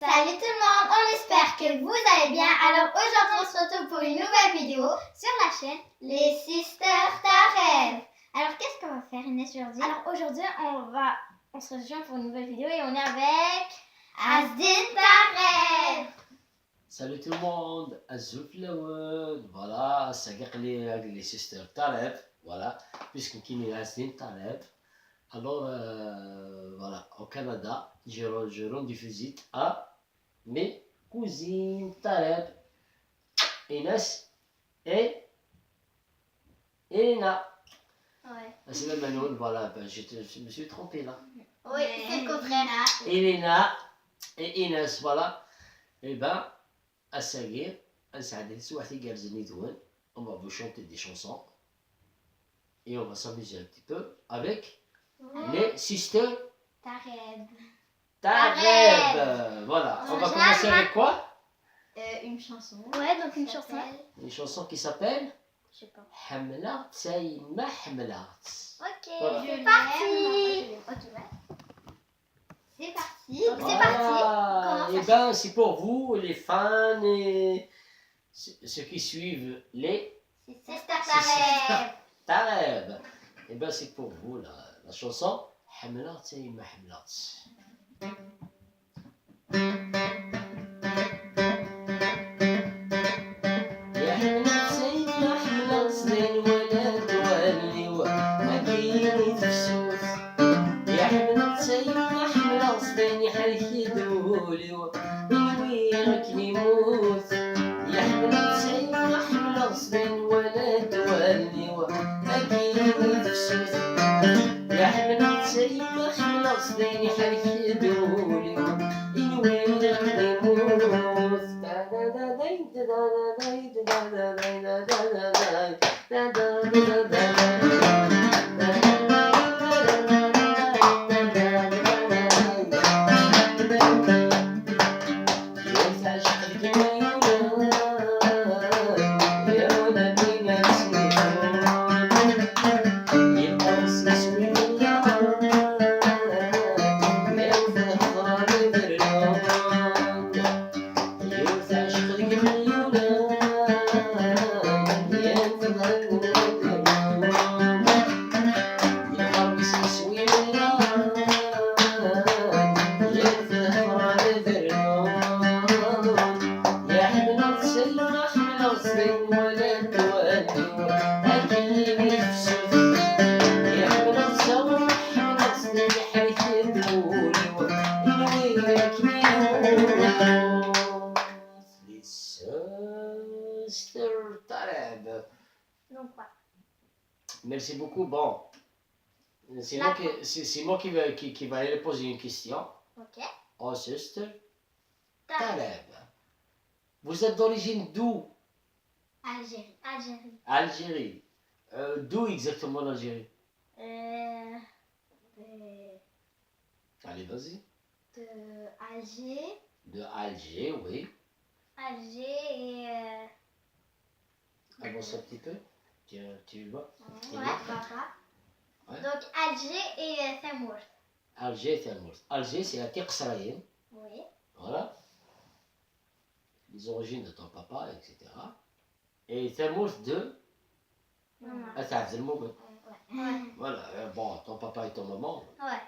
Salut tout le monde, on espère que vous allez bien. Alors aujourd'hui on se retrouve pour une nouvelle vidéo sur la chaîne Les Sisters Tareb. Alors qu'est-ce qu'on va faire Inès aujourd'hui? Alors aujourd'hui on se rejoint pour une nouvelle vidéo et on est avec Asdin Tareb. Salut tout le monde, Azouf Laoud, voilà, c'est les Sisters Tareb, voilà, puisque qui est Asdin Tareb. Alors voilà, au Canada, je rends des visites à mes cousines Tareb, Inès et Elena. Ouais. C'est le Manoul, voilà, je me suis trompé là. Oui, c'est le contraire. Elena et Inès, voilà. Et ben, à Sagir, à Saadé, on va vous chanter des chansons et on va s'amuser un petit peu avec les Sisters Tareb. Tareb. Voilà, on va commencer avec quoi? Une chanson. Ouais, donc une chanson. Une chanson qui s'appelle Je sais pas. Hamla Tsaïma Hamla. Ok, Voilà. c'est parti. C'est parti. Donc c'est parti. Et ben, c'est pour vous, les fans et ceux qui suivent les Sisters Tareb. Tareb. Et ben, c'est pour vous la chanson Hamla Tsaïma Hamla. Merci beaucoup. Bon, c'est moi qui va aller poser une question. Ok. Oh, sister Tareb. Vous êtes d'origine d'où? Algérie. Algérie. D'où exactement l'Algérie? Allez, vas-y. De Alger. De Alger, oui. Alger et... Avance un petit peu. Tu vois? Ouais, papa. Ouais. Donc Alger et Samour. Alger et Samour. Alger, c'est la terre israélienne. Oui. Voilà. Les origines de ton papa, etc. Et Samour de... Attends, c'est le mot. Ouais. Voilà. Bon, ton papa et ton maman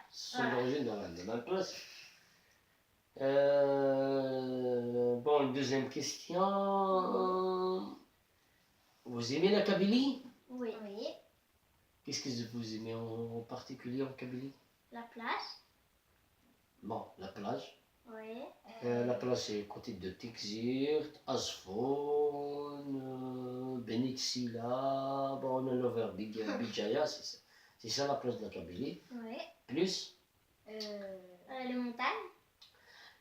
sont d'origine de la même place. Bon, une deuxième question. Vous aimez la Kabylie? Oui. Qu'est-ce que vous aimez en particulier en Kabylie? La plage. Bon, la plage. Oui. La plage, c'est côté de Tikzirt, Asfon, Benixila, bon, on a vers Bijaya, c'est ça la plage de la Kabylie. Oui. Plus Les montagnes.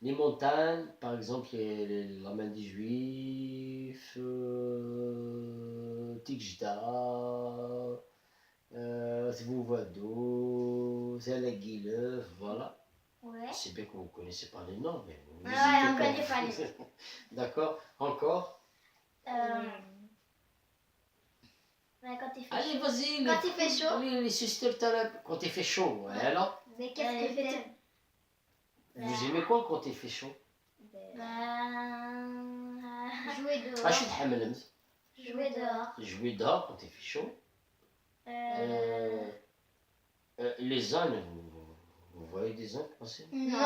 les montagnes, par exemple la main des Juifs, Tikjda, Zvouvado, Zalaguilev, voilà. Ouais. C'est bien que vous ne connaissez pas les noms, mais vous on ne connaît pas les noms. D'accord, encore. Quand il fait Allez, chaud. vas-y. Quand il fait chaud. Les Sisters Tareb. Quand il fait chaud, ouais, alors. Mais qu'est-ce que fait-il? Vous aimez quoi quand il fait chaud? Jouer dehors. اش تحملت Jouer dehors. jouer dehors quand il fait chaud. Les ânes, vous voyez des ânes passer? Non.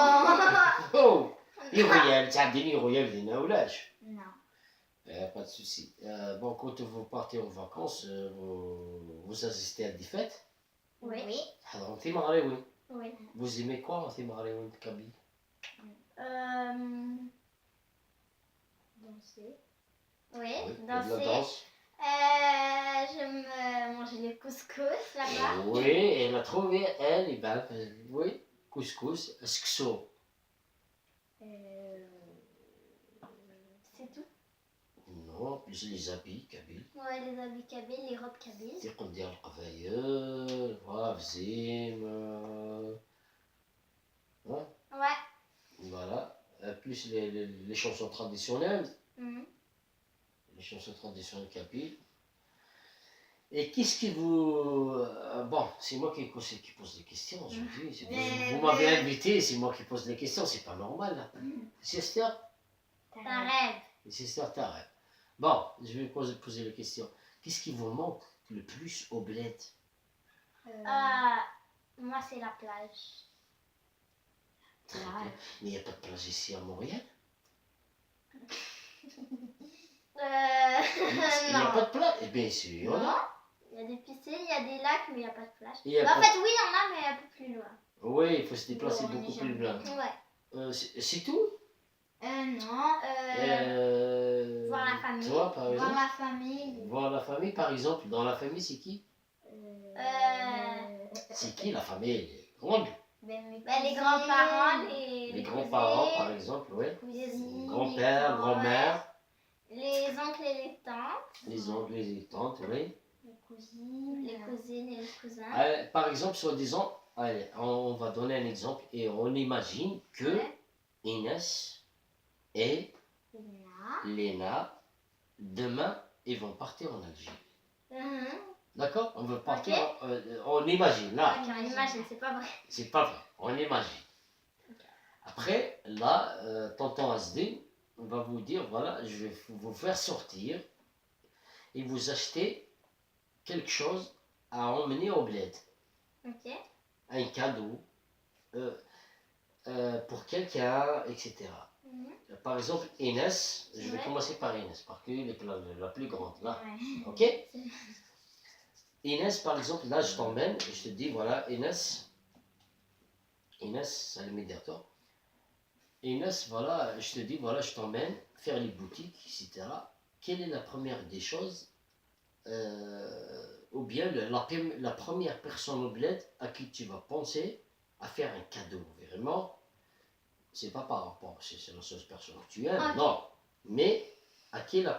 Oh, يغيال تعديني يغيال دينا ولاش. Non. Pas de souci. Bon, quand vous partez en vacances, vous assistez à des fêtes. Oui. حضروا في مغربي. Oui. Vous aimez quoi في مغربي كابيل؟ Danser. Oui, Oui, et de danser. la danse. J'aime manger le couscous là-bas. Oui, elle a trouvé, elle, et ben, oui, couscous, skso. C'est tout. Non, plus les habits kabyles. Ouais, les habits kabyles, les robes kabyles. تيقول ديال القفايل فوالا فزيم Ouais. voilà. Plus les chansons traditionnelles, Mhm. les chansons traditionnelles kabyles. Et qu'est-ce qui vous... bon, c'est moi qui pose des questions aujourd'hui. Vous m'avez invité, c'est moi qui pose des questions, c'est pas normal là. Sister, Ta rêve. Sister, t'as rêve. Bon, je vais poser la question. Qu'est-ce qui vous manque le plus au bled? Moi, c'est la plage. Très bien. Mais il n'y a pas de plage ici à Montréal? Il n'y a Non. pas de plage? Eh bien, si, il y en a. Il y a des piscines, il y a des lacs, mais il n'y a pas de plage. Il y a Bah, en pas- fait, oui, il y en a, mais un peu plus loin. Oui, il faut se déplacer Bon, on beaucoup est plus jamais- loin. Ouais. C'est tout? Non. Voir la famille. Toi, par Voir exemple? la famille. Voir la famille, par exemple. Dans la famille, c'est qui? C'est qui la famille? Grande. Les grands-parents, Les grands-parents, par exemple, oui. cousines, Grand-père, les grand-mère, les oncles et les tantes, les oncles, les tantes, oui. les cousines et les cousins. Par exemple, soi-disant, allez, on va donner un exemple et on imagine que Ouais. Inès et Léna, demain, ils vont partir en Algérie. Mhm. D'accord? On veut partir, on imagine, là. Ok, on imagine, c'est pas vrai. C'est pas vrai, on imagine. Après, là, tonton Asdin va vous dire, voilà, je vais vous faire sortir et vous acheter quelque chose à emmener au bled. Ok. Un cadeau pour quelqu'un, etc. Mhm. Par exemple, Inès, je vais Ouais. commencer par Inès, parce qu'elle est la plus grande, là. Ouais. Ok? Inès, par exemple, là, je t'emmène et je te dis, voilà, Inès, ça le médiateur. Inès, voilà, je te dis, voilà, je t'emmène faire les boutiques, etc. Quelle est la première des choses, ou bien la première personne au bled à qui tu vas penser à faire un cadeau, vraiment? C'est pas par rapport, c'est la seule personne que tu aimes, Ok. non. Mais à qui la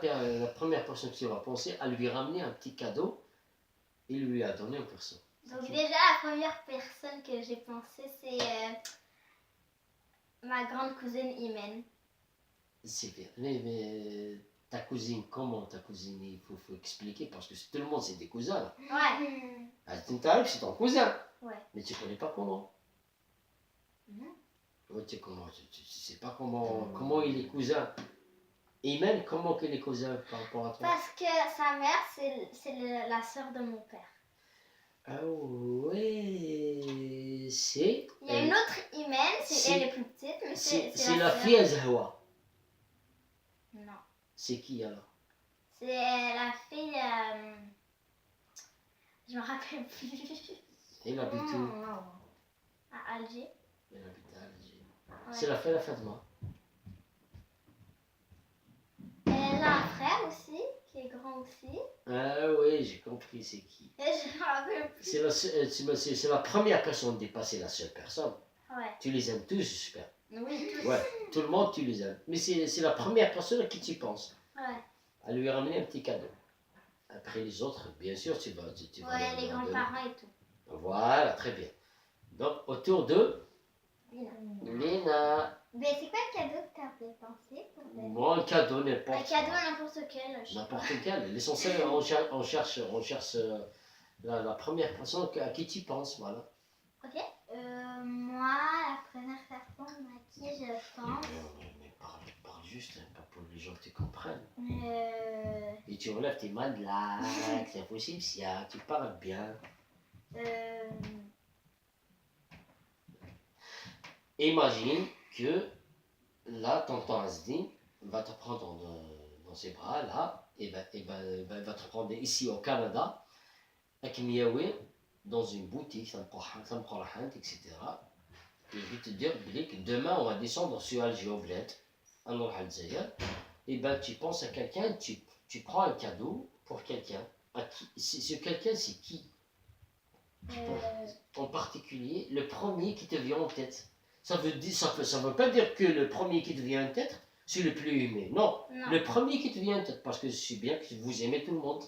première personne que tu vas penser à lui ramener un petit cadeau et lui a donné en personne. Donc déjà, la première personne que j'ai pensé, c'est ma grande cousine Imen. C'est bien. Mais ta cousine, comment ta cousine? Il faut expliquer parce que tout le monde c'est des cousins là. Ouais. Tu t'arrives, c'est ton cousin. Ouais. Mais tu connais pas comment. Mhm. Ouais, tu sais pas comment il est cousin. Et même comment qu'il est cousin par rapport à toi. Parce que sa mère, c'est la sœur de mon père. Ah ouais, c'est. Il y a une autre Imen, elle est plus petite, mais c'est la fille à Zahwa. Non. C'est qui alors? C'est la fille. Je me rappelle plus. Elle habite où? À Alger. Elle habite à Alger. Ouais. C'est la fille à Fatma. Elle a un frère aussi, qui est grand aussi. Ah oui, j'ai compris, c'est qui. Et je me rappelle plus. C'est la première personne dépassée, la seule personne. Ouais. Tu les aimes tous, j'espère. Oui, tous. Ouais, tout le monde, tu les aimes. Mais c'est la première personne à qui tu penses. Ouais. À lui ramener un petit cadeau. Après les autres, bien sûr, tu vas Ouais, leur les donner. grands-parents et tout. Voilà, très bien. Donc, autour de Léna. Mais c'est quoi le cadeau que tu avais pensé pour elle? Bon, un cadeau, n'importe Un cadeau à n'importe quel. je sais N'importe pas. quel. L'essentiel, on cherche la première personne à qui tu penses, voilà. Ok. Moi, la première personne à qui je pense. Mais parle juste pas pour les gens qui comprennent. Euh, Et tu relèves tes mains de là, c'est possible, si tu parles bien. euh, Imagine que là, tonton Asdin va te prendre dans ses bras, là, et il va te prendre ici au Canada, avec Miaoué, dans une boutique, ça me prend la hante, etc. Et je vais te dire, Billy, que demain, on va descendre sur Alger au Bled, à Nour Al-Zahir, et ben tu penses à quelqu'un, tu prends un cadeau pour quelqu'un. Ce quelqu'un, c'est qui en particulier, le premier qui te vient en tête. Ça veut pas dire que le premier qui te vient en tête, c'est le plus aimé. Non, non. le premier qui te vient en tête, parce que je sais bien que vous aimez tout le monde.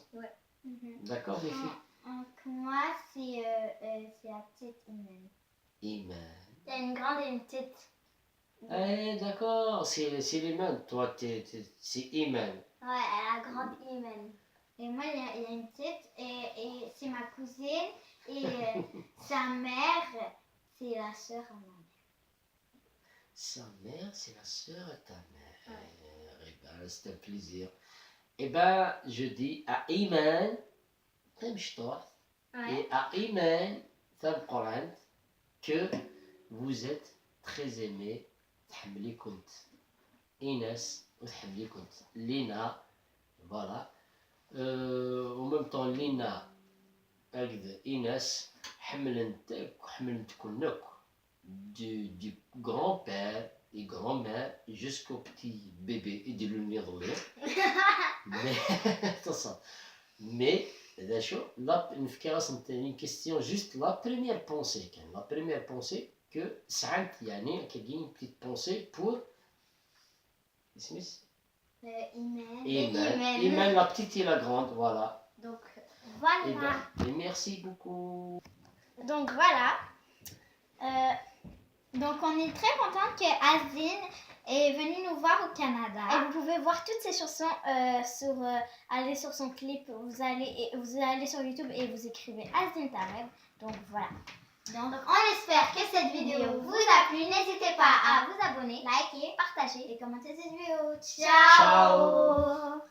Mhm. D'accord, les filles? Moi, c'est la petite Imen. Iman. Il y a une grande et une petite. Eh, d'accord, c'est les mêmes. Toi, c'est Iman. Ouais, la grande Imen. Et moi, il y a une petite, et c'est ma cousine, et sa mère, c'est la sœur à ma mère. Sa mère, c'est la sœur de ta mère. Eh ben, c'est un plaisir. Eh ben, je dis à Iman, et à Iman, que vous êtes très aimés. تحملي كنت إيناس وتحملي كنت لينا. Voilà. En même temps, Lina, avec Inès, du grand-père et grand-mère jusqu'au petit bébé et de l'unir mais attention. Mais là, une question, juste la première pensée. La première pensée que ça une petite pensée pour Imen, la petite et la grande, voilà. Donc, voilà. Et merci beaucoup. Donc, voilà. Donc, on est très contente que Asdin est venu nous voir au Canada. Et vous pouvez voir toutes ses chansons aller sur son clip. Vous allez sur YouTube et vous écrivez Asdin Taleb. Donc, voilà. Donc, on espère que cette vidéo vous a plu. N'hésitez pas à vous abonner, liker, partager et commenter cette vidéo. Ciao.